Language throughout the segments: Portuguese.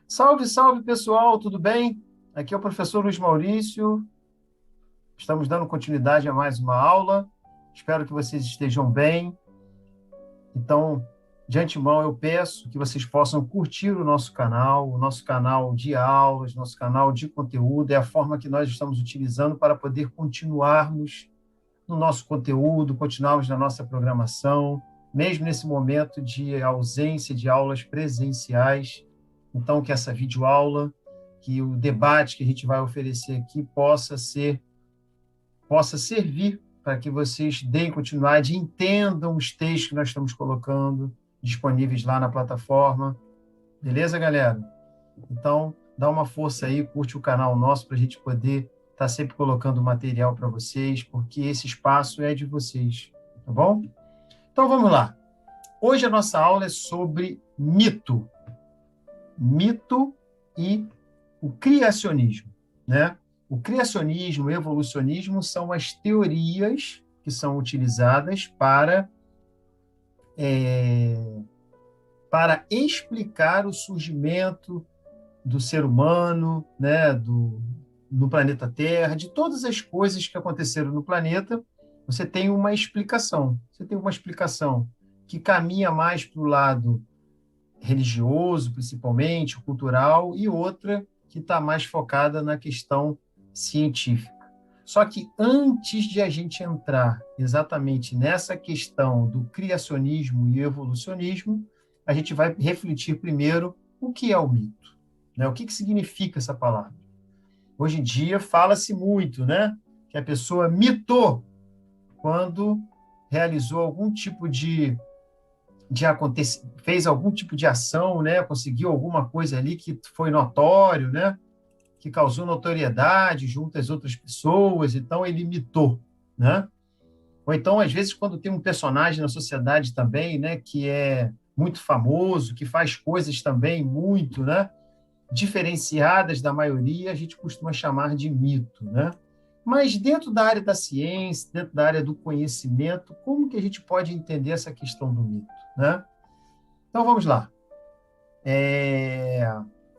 Salve, salve, pessoal, tudo bem? Aqui é o professor Luiz Maurício. Estamos dando continuidade a mais uma aula. Espero que vocês estejam bem. Então, de antemão, eu peço que vocês possam curtir o nosso canal de aulas, nosso canal de conteúdo. É a forma que nós estamos utilizando para poder continuarmos no nosso conteúdo, continuarmos na nossa programação, mesmo nesse momento de ausência de aulas presenciais. Então, que essa videoaula, que o debate que a gente vai oferecer aqui possa servir para que vocês deem continuidade, entendam os textos que nós estamos colocando disponíveis lá na plataforma. Beleza, galera? Então, dá uma força aí, curte o canal nosso para a gente poder estar sempre colocando material para vocês, porque esse espaço é de vocês, tá bom? Então, vamos lá. Hoje a nossa aula é sobre mito. Mito e o criacionismo, né? O criacionismo e o evolucionismo são as teorias que são utilizadas para explicar o surgimento do ser humano, né, no planeta Terra, de todas as coisas que aconteceram no planeta. Você tem uma explicação. Você tem uma explicação que caminha mais para o lado religioso, principalmente, cultural, e outra que está mais focada na questão científica. Só que antes de a gente entrar exatamente nessa questão do criacionismo e evolucionismo, a gente vai refletir primeiro o que é o mito, né? O que significa essa palavra? Hoje em dia fala-se muito, né, que a pessoa mitou quando realizou algum tipo fez algum tipo de ação, né? Conseguiu alguma coisa ali que foi notório, né? Que causou notoriedade junto às outras pessoas, então ele imitou, né? Ou então, às vezes, quando tem um personagem na sociedade também, né, que é muito famoso, que faz coisas também muito, né, diferenciadas da maioria, a gente costuma chamar de mito, né? Mas dentro da área da ciência, dentro da área do conhecimento, como que a gente pode entender essa questão do mito, né? Então vamos lá.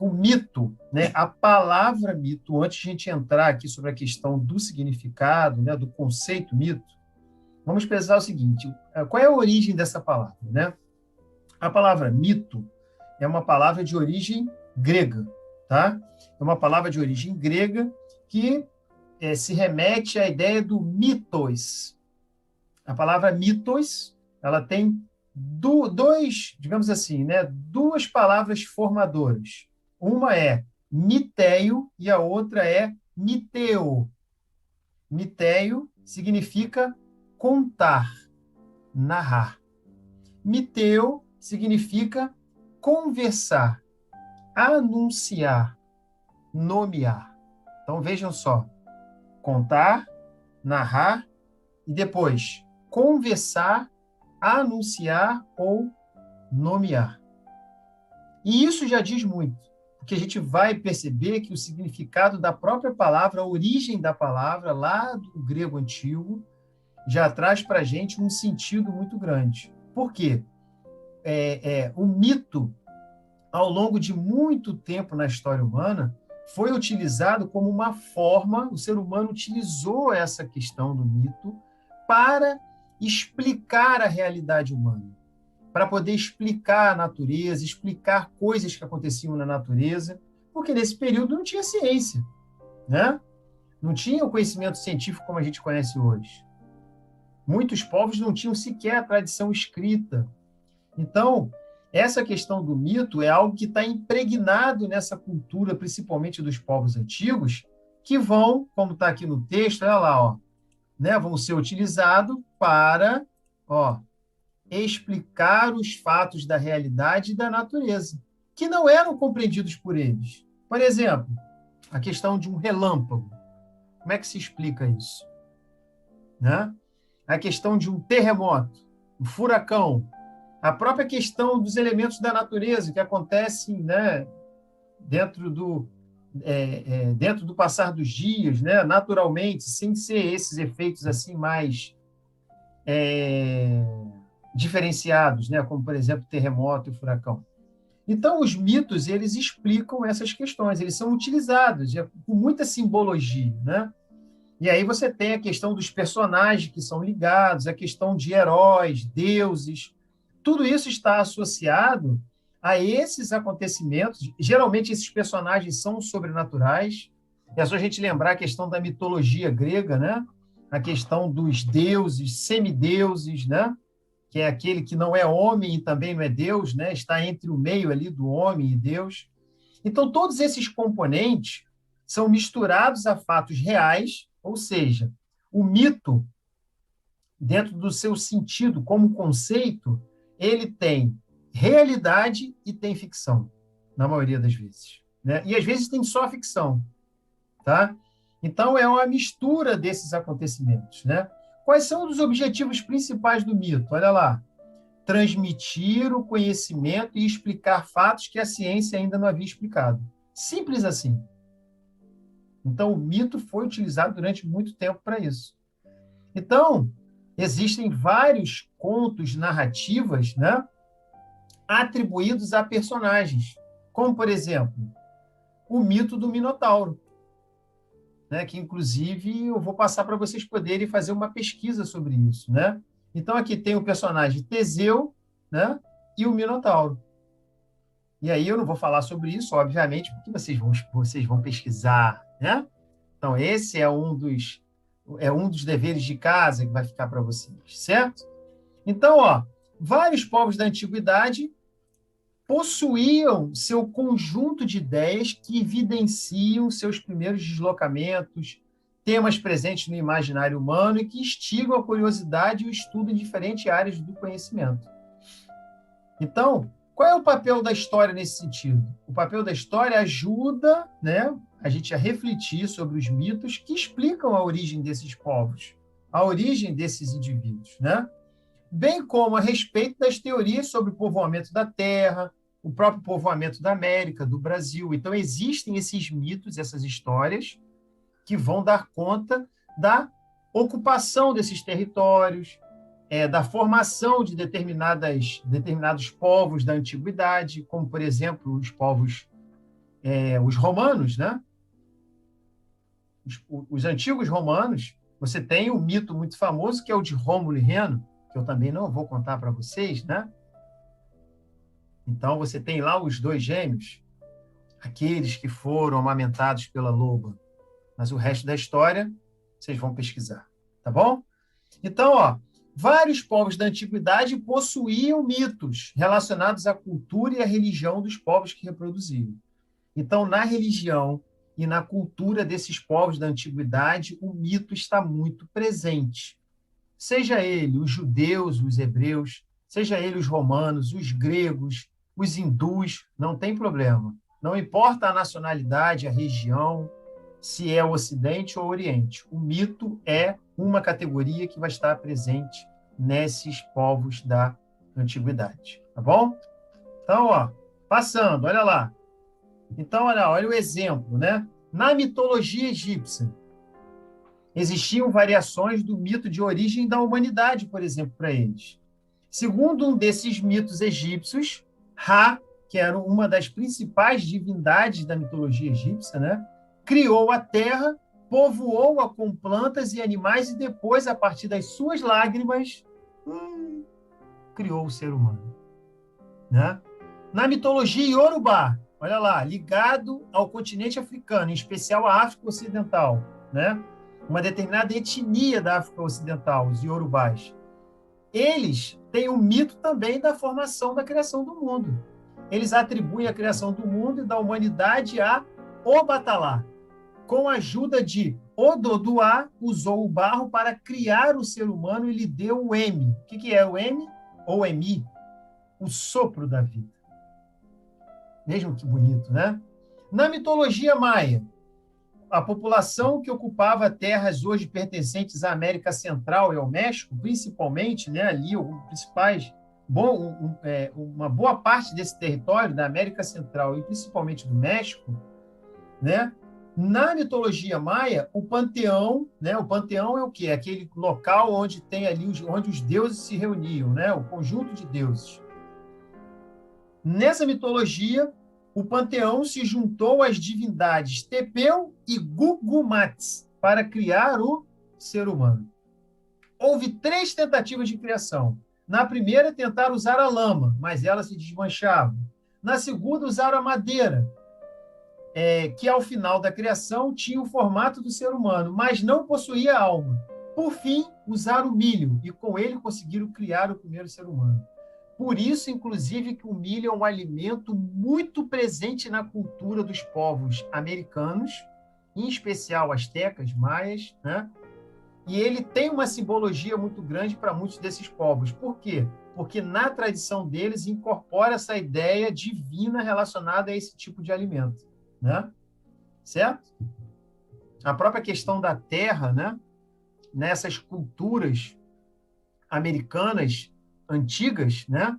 O mito, né? A palavra mito, antes de a gente entrar aqui sobre a questão do significado, né? Do conceito mito, vamos pensar o seguinte: qual é a origem dessa palavra, né? A palavra mito é uma palavra de origem grega, tá? É uma palavra de origem grega que se remete à ideia do mitos. A palavra mitos, ela tem dois, digamos assim, né, duas palavras formadoras. Uma é mitéio e a outra é miteo. Mitéio significa contar, narrar. Miteu significa conversar, anunciar, nomear. Então vejam só: contar, narrar e depois conversar, anunciar ou nomear. E isso já diz muito, porque a gente vai perceber que o significado da própria palavra, a origem da palavra, lá do grego antigo, já traz para a gente um sentido muito grande. Por quê? O mito, ao longo de muito tempo na história humana, foi utilizado como uma forma, o ser humano utilizou essa questão do mito para explicar a realidade humana, para poder explicar a natureza, explicar coisas que aconteciam na natureza, porque nesse período não tinha ciência, né? Não tinha o conhecimento científico como a gente conhece hoje. Muitos povos não tinham sequer a tradição escrita. Então, essa questão do mito é algo que está impregnado nessa cultura, principalmente dos povos antigos, que vão, como está aqui no texto, olha lá, ó, né, vão ser utilizados para, ó, explicar os fatos da realidade e da natureza, que não eram compreendidos por eles. Por exemplo, a questão de um relâmpago. Como é que se explica isso? Né? A questão de um terremoto, um furacão, a própria questão dos elementos da natureza que acontecem, né, dentro dentro do passar dos dias, né, naturalmente, sem ser esses efeitos assim mais diferenciados, né, como por exemplo terremoto e furacão. Então, os mitos, eles explicam essas questões, eles são utilizados com muita simbologia, né? E aí você tem a questão dos personagens que são ligados, a questão de heróis, deuses, tudo isso está associado a esses acontecimentos. Geralmente, esses personagens são sobrenaturais. É só a gente lembrar a questão da mitologia grega, né? A questão dos deuses, semideuses, né? Que é aquele que não é homem e também não é Deus, né? Está entre o meio ali do homem e Deus. Então, todos esses componentes são misturados a fatos reais, ou seja, o mito, dentro do seu sentido como conceito, ele tem realidade e tem ficção, na maioria das vezes, né? E às vezes tem só ficção, tá? Então, é uma mistura desses acontecimentos, né? Quais são os objetivos principais do mito? Olha lá. Transmitir o conhecimento e explicar fatos que a ciência ainda não havia explicado. Simples assim. Então, o mito foi utilizado durante muito tempo para isso. Então, existem vários contos, narrativas, né, atribuídos a personagens, como, por exemplo, o mito do Minotauro, né, que, inclusive, eu vou passar para vocês poderem fazer uma pesquisa sobre isso, né? Então, aqui tem o personagem Teseu, né, e o Minotauro. E aí eu não vou falar sobre isso, obviamente, porque vocês vão pesquisar, né? Então, esse é um dos deveres de casa que vai ficar para vocês, certo? Então, ó, vários povos da antiguidade possuíam seu conjunto de ideias que evidenciam seus primeiros deslocamentos, temas presentes no imaginário humano e que instigam a curiosidade e o estudo em diferentes áreas do conhecimento. Então, qual é o papel da história nesse sentido? O papel da história ajuda, né, a gente a refletir sobre os mitos que explicam a origem desses povos, a origem desses indivíduos, né? Bem como a respeito das teorias sobre o povoamento da Terra, o próprio povoamento da América, do Brasil. Então, existem esses mitos, essas histórias, que vão dar conta da ocupação desses territórios, da formação de determinados povos da antiguidade, como, por exemplo, os povos, os romanos, né? Os antigos romanos. Você tem um mito muito famoso, que é o de Rômulo e Remo, que eu também não vou contar para vocês, né? Então, você tem lá os dois gêmeos, aqueles que foram amamentados pela loba. Mas o resto da história, vocês vão pesquisar, tá bom? Então, ó, vários povos da antiguidade possuíam mitos relacionados à cultura e à religião dos povos que reproduziam. Então, na religião e na cultura desses povos da antiguidade, o mito está muito presente. Seja ele os judeus, os hebreus, seja ele os romanos, os gregos, os hindus, não tem problema. Não importa a nacionalidade, a região, se é o Ocidente ou o Oriente. O mito é uma categoria que vai estar presente nesses povos da antiguidade. Tá bom? Então, ó, passando, olha lá. Então, olha o exemplo, né? Na mitologia egípcia, existiam variações do mito de origem da humanidade, por exemplo, para eles. Segundo um desses mitos egípcios, Ra, que era uma das principais divindades da mitologia egípcia, né? Criou a terra, povoou-a com plantas e animais e depois, a partir das suas lágrimas, criou o ser humano, né? Na mitologia iorubá, olha lá, ligado ao continente africano, em especial à África Ocidental, né? Uma determinada etnia da África Ocidental, os iorubás. Eles têm o mito também da formação da criação do mundo. Eles atribuem a criação do mundo e da humanidade a Obatalá. Com a ajuda de Ododuá, usou o barro para criar o ser humano e lhe deu o Emi. O que é o Emi? Ou Emi? O sopro da vida. Vejam que bonito, né? Na mitologia maia, a população que ocupava terras hoje pertencentes à América Central e ao México, principalmente, né, ali, principais, uma boa parte desse território da América Central e principalmente do México, né? Na mitologia maia, o panteão, né? O panteão é o quê? É aquele local onde tem ali onde os deuses se reuniam, né? O conjunto de deuses. Nessa mitologia, o panteão se juntou às divindades Tepeu e Gugumats para criar o ser humano. Houve 3 tentativas de criação. Na primeira, tentaram usar a lama, mas ela se desmanchava. Na segunda, usaram a madeira, que ao final da criação tinha o formato do ser humano, mas não possuía alma. Por fim, usaram o milho e com ele conseguiram criar o primeiro ser humano. Por isso, inclusive, que o milho é um alimento muito presente na cultura dos povos americanos, em especial astecas, maias, né? E ele tem uma simbologia muito grande para muitos desses povos. Por quê? Porque na tradição deles incorpora essa ideia divina relacionada a esse tipo de alimento, né? Certo? A própria questão da terra, né? Nessas culturas americanas antigas, né?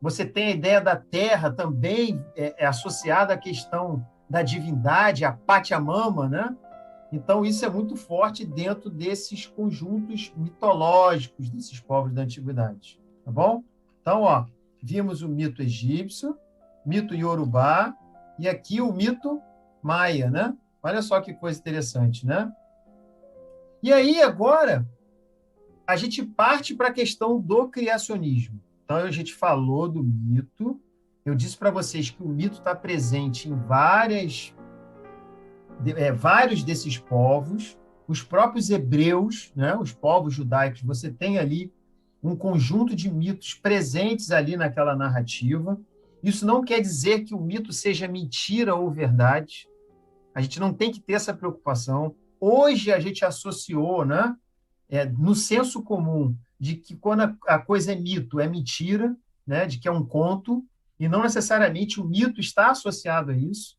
Você tem a ideia da terra também associada à questão da divindade, a Pachamama, né? Então, isso é muito forte dentro desses conjuntos mitológicos desses povos da antiguidade, tá bom? Então, ó, vimos o mito egípcio, mito iorubá e aqui o mito maia, né? Olha só que coisa interessante, né? E aí, agora, a gente parte para a questão do criacionismo. Então, a gente falou do mito, eu disse para vocês que o mito está presente em vários desses povos, os próprios hebreus, né, os povos judaicos, você tem ali um conjunto de mitos presentes ali naquela narrativa. Isso não quer dizer que o mito seja mentira ou verdade. A gente não tem que ter essa preocupação. Hoje a gente associou, né, no senso comum, de que quando a coisa é mito, é mentira, né, de que é um conto, e não necessariamente o mito está associado a isso.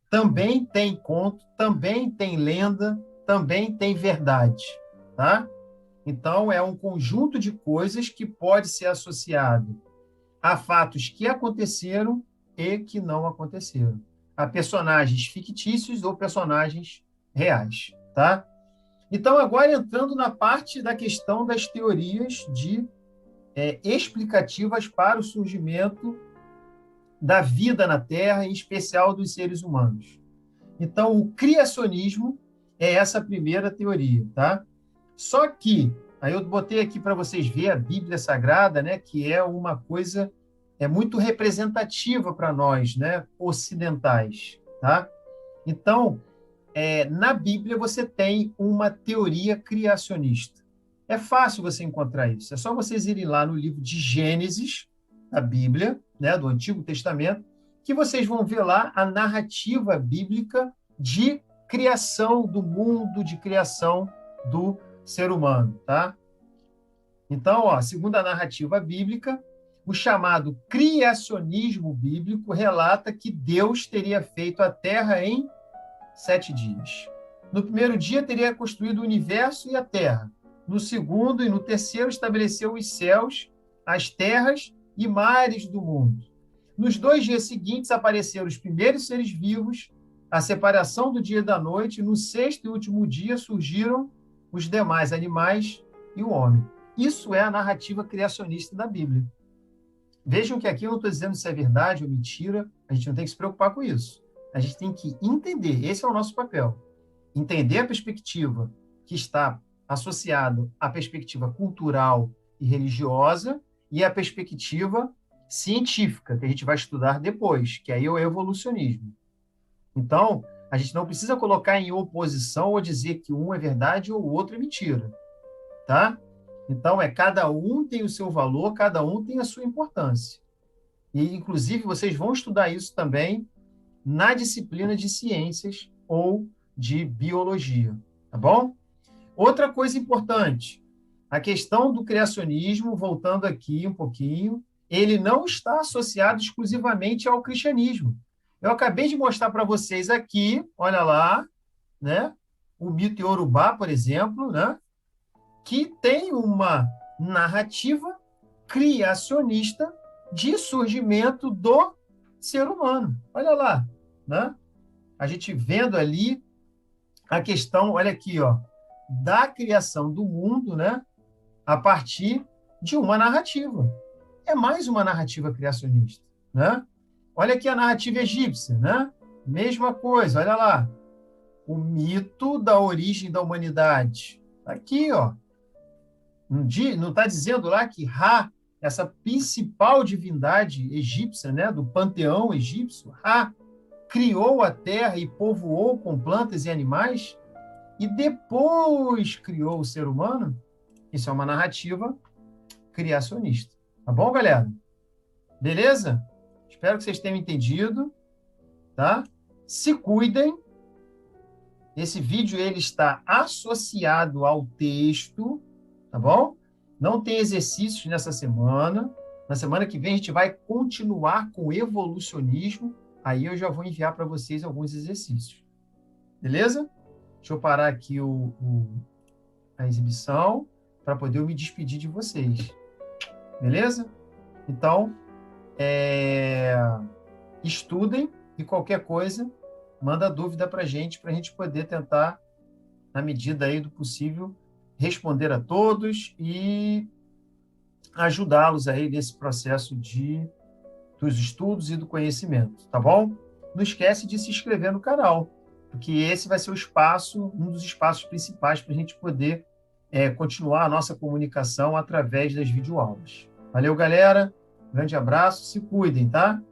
Também tem conto, também tem lenda, também tem verdade, tá? Então, é um conjunto de coisas que pode ser associado a fatos que aconteceram e que não aconteceram, a personagens fictícios ou personagens reais, tá? Então, agora entrando na parte da questão das teorias explicativas para o surgimento da vida na Terra, em especial dos seres humanos. Então, o criacionismo é essa primeira teoria, tá? Só que, aí eu botei aqui para vocês verem a Bíblia Sagrada, né, que é uma coisa muito representativa para nós, né, ocidentais, tá? Então, na Bíblia você tem uma teoria criacionista. É fácil você encontrar isso. É só vocês irem lá no livro de Gênesis, da Bíblia, né, do Antigo Testamento, que vocês vão ver lá a narrativa bíblica de criação do mundo, de criação do ser humano, tá? Então, ó, segundo a narrativa bíblica, o chamado criacionismo bíblico relata que Deus teria feito a Terra em 7 dias. No primeiro dia teria construído o universo e a Terra. No segundo e no terceiro estabeleceu os céus, as terras e mares do mundo. Nos 2 dias seguintes apareceram os primeiros seres vivos, a separação do dia e da noite, e no sexto e último dia surgiram os demais animais e o homem. Isso é a narrativa criacionista da Bíblia. Vejam que aqui eu não estou dizendo se é verdade ou mentira, a gente não tem que se preocupar com isso. A gente tem que entender, esse é o nosso papel. Entender a perspectiva que está associada à perspectiva cultural e religiosa e à perspectiva científica, que a gente vai estudar depois, que aí é o evolucionismo. Então, a gente não precisa colocar em oposição ou dizer que um é verdade ou o outro é mentira, tá? Então, cada um tem o seu valor, cada um tem a sua importância. E, inclusive, vocês vão estudar isso também na disciplina de ciências ou de biologia, tá bom? Outra coisa importante, a questão do criacionismo, voltando aqui um pouquinho, ele não está associado exclusivamente ao cristianismo. Eu acabei de mostrar para vocês aqui, olha lá, né? O mito iorubá, por exemplo, né? Que tem uma narrativa criacionista de surgimento do ser humano. Olha lá, né? A gente vendo ali a questão, olha aqui, ó, da criação do mundo, né? A partir de uma narrativa. É mais uma narrativa criacionista, né? Olha aqui a narrativa egípcia, né? Mesma coisa, olha lá. O mito da origem da humanidade. Tá aqui, ó. Não está dizendo lá que Ra, essa principal divindade egípcia, né, do panteão egípcio, Ra, criou a terra e povoou com plantas e animais e depois criou o ser humano? Isso é uma narrativa criacionista. Tá bom, galera? Beleza? Espero que vocês tenham entendido, tá? Se cuidem. Esse vídeo ele está associado ao texto, tá bom? Não tem exercícios nessa semana. Na semana que vem a gente vai continuar com o evolucionismo. Aí eu já vou enviar para vocês alguns exercícios. Beleza? Deixa eu parar aqui a exibição para poder eu me despedir de vocês. Beleza? Então, estudem e qualquer coisa, manda dúvida para a gente poder tentar, na medida aí do possível, responder a todos e ajudá-los aí nesse processo dos estudos e do conhecimento, tá bom? Não esquece de se inscrever no canal, porque esse vai ser o espaço, um dos espaços principais para a gente poder continuar a nossa comunicação através das videoaulas. Valeu, galera. Grande abraço, se cuidem, tá?